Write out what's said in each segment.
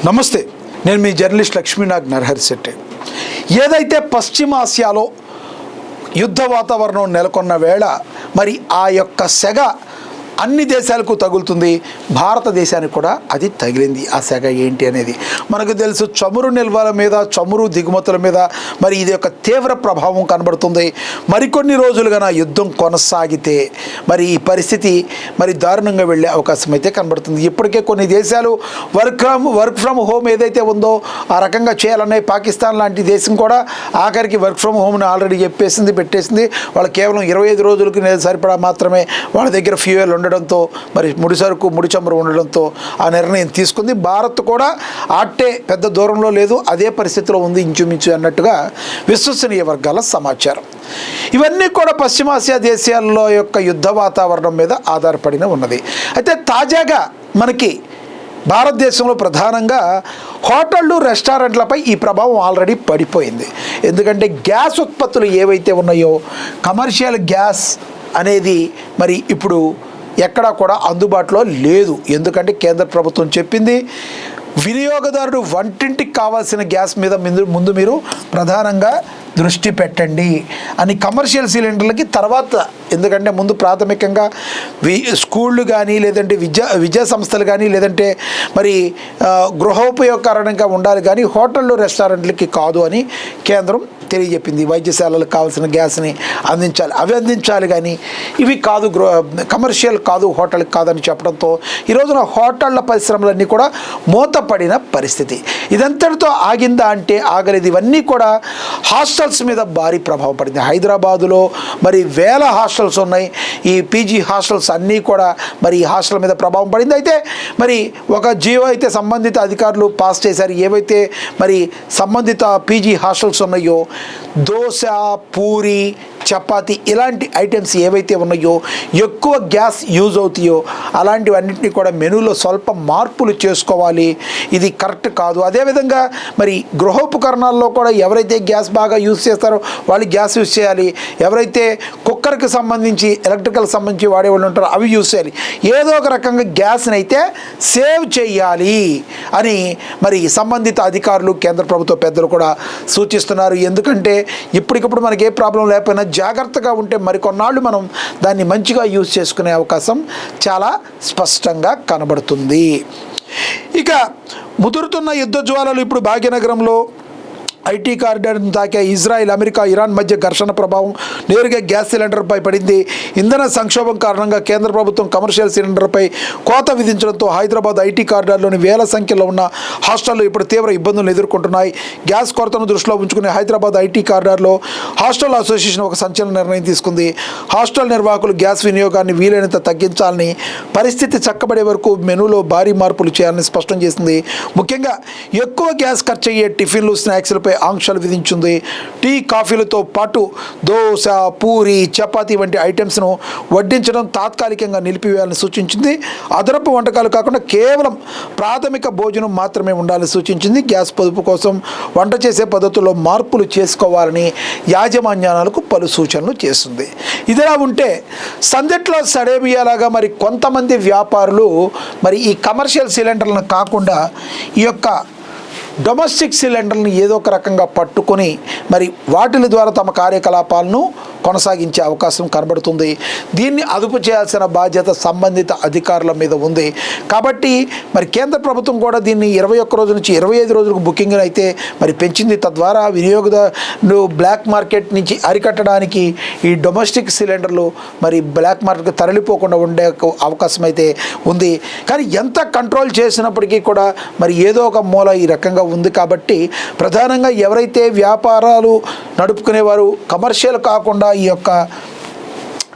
నమస్తే, నేను మీ జర్నలిస్ట్ లక్ష్మీనాగ్ నరహరి శెట్టి. ఏదైతే పశ్చిమాసియాలో యుద్ధ వాతావరణం నెలకొన్న వేళ మరి ఆ యొక్క సెగ అన్ని దేశాలకు తగులుతుంది. భారతదేశానికి కూడా అది తగిలింది. ఆ సెగ ఏంటి అనేది మనకు తెలుసు. చమురు నిల్వల మీద, చమురు దిగుమతుల మీద మరి ఇది యొక్క తీవ్ర ప్రభావం కనబడుతుంది. మరికొన్ని రోజులుగా యుద్ధం కొనసాగితే మరి ఈ పరిస్థితి మరి దారుణంగా వెళ్ళే అవకాశం అయితే కనబడుతుంది. ఇప్పటికే కొన్ని దేశాలు వర్క్ ఫ్రమ్ హోమ్ ఏదైతే ఉందో ఆ రకంగా చేయాలనే పాకిస్తాన్ లాంటి దేశం కూడా ఆఖరికి వర్క్ ఫ్రమ్ హోమ్ని ఆల్రెడీ పెట్టేసింది. వాళ్ళు కేవలం 25 రోజులకి సరిపడా మాత్రమే వాళ్ళ దగ్గర ఫ్యూయల్ ఉండడంతో మరి ముడి చమురు ఉండడంతో ఆ నిర్ణయం తీసుకుంది. భారత్ కూడా అట్టే పెద్ద దూరంలో లేదు, అదే పరిస్థితిలో ఉంది ఇంచుమించు అన్నట్టుగా విశ్వసనీయ వర్గాల సమాచారం. ఇవన్నీ కూడా పశ్చిమాసియా దేశాల్లో యొక్క యుద్ధ వాతావరణం మీద ఆధారపడిన ఉన్నది. అయితే తాజాగా మనకి భారతదేశంలో ప్రధానంగా హోటళ్ళు, రెస్టారెంట్లపై ఈ ప్రభావం ఆల్రెడీ పడిపోయింది. ఎందుకంటే గ్యాస్ ఉత్పత్తులు ఏవైతే ఉన్నాయో కమర్షియల్ గ్యాస్ అనేది మరి ఇప్పుడు ఎక్కడా కూడా అందుబాటులో లేదు. ఎందుకంటే కేంద్ర ప్రభుత్వం చెప్పింది వినియోగదారుడు వంటింటికి కావాల్సిన గ్యాస్ మీద ముందు మీరు ప్రధానంగా దృష్టి పెట్టండి అని. కమర్షియల్ సిలిండర్లకి తర్వాత, ఎందుకంటే ముందు ప్రాథమికంగా స్కూళ్ళు కానీ లేదంటే విద్యా సంస్థలు కానీ లేదంటే మరి గృహోపయోగకరంగా ఉండాలి కానీ హోటళ్ళు, రెస్టారెంట్లకి కాదు అని కేంద్రం తెలియజెప్పింది. వైద్యశాలలకు కావాల్సిన గ్యాస్ని అందించాలి కానీ ఇవి కాదు, కమర్షియల్ కాదు, హోటల్కి కాదని చెప్పడంతో ఈ రోజున హోటళ్ల పరిశ్రమలన్నీ కూడా మూతపడిన పరిస్థితి. ఇదంతటితో ఆగిందా అంటే ఆగలేదు. ఇవన్నీ కూడా హాస్టల్స్ మీద భారీ ప్రభావం పడింది. హైదరాబాదులో మరి వేల హాస్టల్స్ ఉన్నాయి. ఈ పీజీ హాస్టల్స్ అన్నీ కూడా మరి ఈ హాస్టల్ మీద ప్రభావం పడింది. అయితే మరి ఒక జియో అయితే సంబంధిత అధికారులు పాస్ చేశారు. ఏవైతే మరి సంబంధిత పీజీ హాస్టల్స్ ఉన్నాయో దోశ, పూరి, చపాతి ఇలాంటి ఐటమ్స్ ఏవైతే ఉన్నాయో ఎక్కువ గ్యాస్ యూజ్ అవుతాయో అలాంటివన్నింటినీ కూడా మెనూలో స్వల్ప మార్పులు చేసుకోవాలి. ఇది కరెక్ట్ కాదు. అదేవిధంగా మరి గృహోపకరణాల్లో కూడా ఎవరైతే గ్యాస్ బాగా యూజ్ చేస్తారో వాళ్ళు గ్యాస్ యూజ్ చేయాలి. ఎవరైతే కుక్కర్కి సంబంధించి ఎలక్ట్రికల్ సంబంధించి వాడేవాళ్ళు ఉంటారో అవి యూజ్ చేయాలి. ఏదో ఒక రకంగా గ్యాస్ని అయితే సేవ్ చేయాలి అని మరి సంబంధిత అధికారులు, కేంద్ర ప్రభుత్వ పెద్దలు కూడా సూచిస్తున్నారు. ఎందుకంటే ఇప్పటికప్పుడు మనకి ఏ ప్రాబ్లం లేకపోయినా జాగ్రత్తగా ఉంటే మరికొన్నాళ్ళు మనం దాన్ని మంచిగా యూజ్ చేసుకునే అవకాశం చాలా స్పష్టంగా కనబడుతుంది. ఇక ముదురుతున్న యుద్ధ జ్వాలలు ఇప్పుడు భాగ్యనగరంలో ఐటీ కారిడార్ను తాకే ఇజ్రాయిల్, అమెరికా, ఇరాన్ మధ్య ఘర్షణ ప్రభావం నేరుగా గ్యాస్ సిలిండర్పై పడింది. ఇంధన సంక్షోభం కారణంగా కేంద్ర ప్రభుత్వం కమర్షియల్ సిలిండర్పై కోత విధించడంతో హైదరాబాద్ ఐటీ కారిడార్లోని వేల సంఖ్యలో ఉన్న హాస్టళ్లు ఇప్పుడు తీవ్ర ఇబ్బందులను ఎదుర్కొంటున్నాయి. గ్యాస్ కొరతను దృష్టిలో ఉంచుకుని హైదరాబాద్ ఐటీ కారిడార్లో హాస్టల్ అసోసియేషన్ ఒక సంచలన నిర్ణయం తీసుకుంది. హాస్టల్ నిర్వాహకులు గ్యాస్ వినియోగాన్ని వీలైనంత తగ్గించాలని, పరిస్థితి చక్కబడే వరకు మెనూలో భారీ మార్పులు చేయాలని స్పష్టం చేసింది. ముఖ్యంగా ఎక్కువ గ్యాస్ ఖర్చు అయ్యే టిఫిన్లు, స్నాక్స్లపై ఆంక్షలు విధించింది. టీ, కాఫీలతో పాటు దోశ, పూరి, చపాతీ వంటి ఐటమ్స్ను వడ్డించడం తాత్కాలికంగా నిలిపివేయాలని సూచించింది. అదనపు వంటకాలు కాకుండా కేవలం ప్రాథమిక భోజనం మాత్రమే ఉండాలని సూచించింది. గ్యాస్ పొదుపు కోసం వంట చేసే పద్ధతుల్లో మార్పులు చేసుకోవాలని యాజమాన్యాలకు పలు సూచనలు చేస్తుంది. ఇదిలా ఉంటే సందెట్లో సడేమియాలాగా మరి కొంతమంది వ్యాపారులు మరి ఈ కమర్షియల్ సిలిండర్లను కాకుండా ఈ యొక్క డొమెస్టిక్ సిలిండర్ని ఏదో ఒక రకంగా పట్టుకొని మరి వాటిల ద్వారా తమ కార్యకలాపాలను కొనసాగించే అవకాశం కనబడుతుంది. దీన్ని అదుపు చేయాల్సిన బాధ్యత సంబంధిత అధికారుల మీద ఉంది. కాబట్టి మరి కేంద్ర ప్రభుత్వం కూడా దీన్ని 21 రోజుల నుంచి 25 రోజులకు బుకింగ్ అయితే మరి పెంచింది. తద్వారా వినియోగదారులు బ్లాక్ మార్కెట్ నుంచి అరికట్టడానికి ఈ డొమెస్టిక్ సిలిండర్లు మరి బ్లాక్ మార్కెట్ తరలిపోకుండా ఉండే అవకాశం అయితే ఉంది. కానీ ఎంత కంట్రోల్ చేసినప్పటికీ కూడా మరి ఏదో ఒక మూల ఈ రకంగా ఉంది. కాబట్టి ప్రధానంగా ఎవరైతే వ్యాపారాలు నడుపుకునేవారు కమర్షియల్ కాకుండా ఈ యొక్క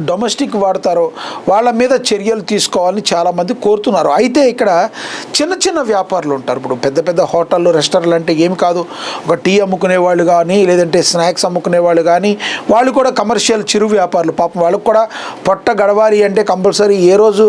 డొమెస్టిక్ వాడతారో వాళ్ళ మీద చర్యలు తీసుకోవాలని చాలామంది కోరుతున్నారు. అయితే ఇక్కడ చిన్న చిన్న వ్యాపారులు ఉంటారు. ఇప్పుడు పెద్ద పెద్ద హోటళ్ళు, రెస్టారెంట్లు అంటే ఏమి కాదు, ఒక టీ అమ్ముకునే వాళ్ళు కానీ లేదంటే స్నాక్స్ అమ్ముకునే వాళ్ళు కానీ వాళ్ళు కూడా కమర్షియల్ చిరు వ్యాపారులు. పాపం వాళ్ళకు కూడా పొట్ట గడవాలి అంటే కంపల్సరీ ఏ రోజు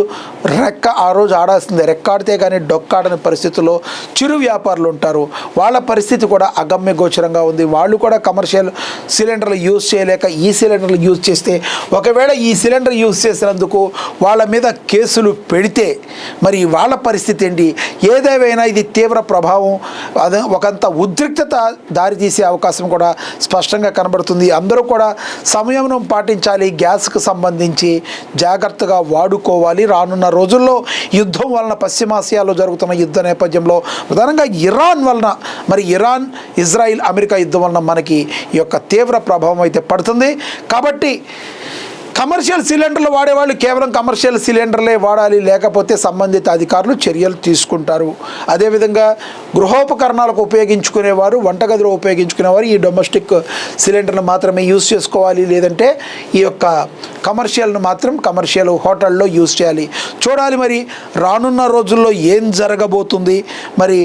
రెక్క ఆ రోజు ఆడాల్సిందే. రెక్కాడితే కానీ డొక్కాడని పరిస్థితుల్లో చిరు వ్యాపారులు ఉంటారు. వాళ్ళ పరిస్థితి కూడా అగమ్య గోచరంగా ఉంది. వాళ్ళు కూడా కమర్షియల్ సిలిండర్లు యూజ్ చేయలేక ఈ సిలిండర్లు యూజ్ చేస్తే ఒకవేళ ఈ సిలిండర్ యూజ్ చేసినందుకు వాళ్ళ మీద కేసులు పెడితే మరి వాళ్ళ పరిస్థితి ఏంటి? ఏదేమైనా ఇది తీవ్ర ప్రభావం, అదే ఒకంత ఉద్రిక్తత దారితీసే అవకాశం కూడా స్పష్టంగా కనబడుతుంది. అందరూ కూడా సంయమనం పాటించాలి, గ్యాస్కు సంబంధించి జాగ్రత్తగా వాడుకోవాలి. రానున్న రోజుల్లో యుద్ధం వలన, పశ్చిమాసియాలో జరుగుతున్న యుద్ధ నేపథ్యంలో ప్రధానంగా ఇరాన్ వలన, మరి ఇరాన్ ఇజ్రాయిల్ అమెరికా యుద్ధం వలన మనకి ఈ యొక్క తీవ్ర ప్రభావం అయితే పడుతుంది. కాబట్టి కమర్షియల్ సిలిండర్లు వాడేవాళ్ళు కేవలం కమర్షియల్ సిలిండర్లే వాడాలి, లేకపోతే సంబంధిత అధికారులు చర్యలు తీసుకుంటారు. అదేవిధంగా గృహోపకరణాలకు ఉపయోగించుకునేవారు, వంటగదిలో ఉపయోగించుకునేవారు ఈ డొమెస్టిక్ సిలిండర్ను మాత్రమే యూజ్ చేసుకోవాలి. లేదంటే ఈ యొక్క కమర్షియల్ను మాత్రం కమర్షియల్ హోటల్లో యూజ్ చేయాలి. చూడాలి మరి రానున్న రోజుల్లో ఏం జరగబోతుంది, మరి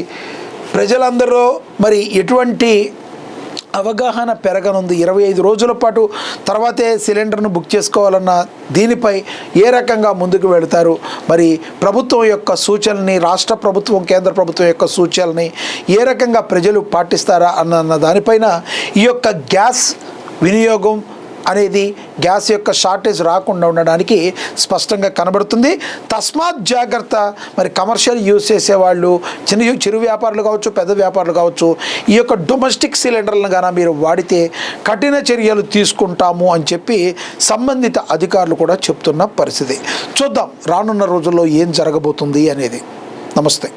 ప్రజలందరూ మరి ఎటువంటి అవగాహన పెరగనుంది. 25 రోజుల పాటు తర్వాతే సిలిండర్ను బుక్ చేసుకోవాలన్న దీనిపై ఏ రకంగా ముందుకు వెళతారు, మరి ప్రభుత్వం యొక్క సూచనల్ని, రాష్ట్ర ప్రభుత్వం కేంద్ర ప్రభుత్వం యొక్క సూచనల్ని ఏ రకంగా ప్రజలు పాటిస్తారా అన్న దానిపైన ఈ యొక్క గ్యాస్ వినియోగం అనేది, గ్యాస్ యొక్క షార్టేజ్ రాకుండా ఉండడానికి స్పష్టంగా కనబడుతుంది. తస్మాత్ జాగ్రత్త. మరి కమర్షియల్ యూజ్ చేసేవాళ్ళు, చిరు వ్యాపారులు కావచ్చు, పెద్ద వ్యాపారులు కావచ్చు, ఈ యొక్క డొమెస్టిక్ సిలిండర్లను గాన మీరు వాడితే కఠిన చర్యలు తీసుకుంటాము అని చెప్పి సంబంధిత అధికారులు కూడా చెప్తున్న పరిస్థితి. చూద్దాం రానున్న రోజుల్లో ఏం జరగబోతుంది అనేది. నమస్తే.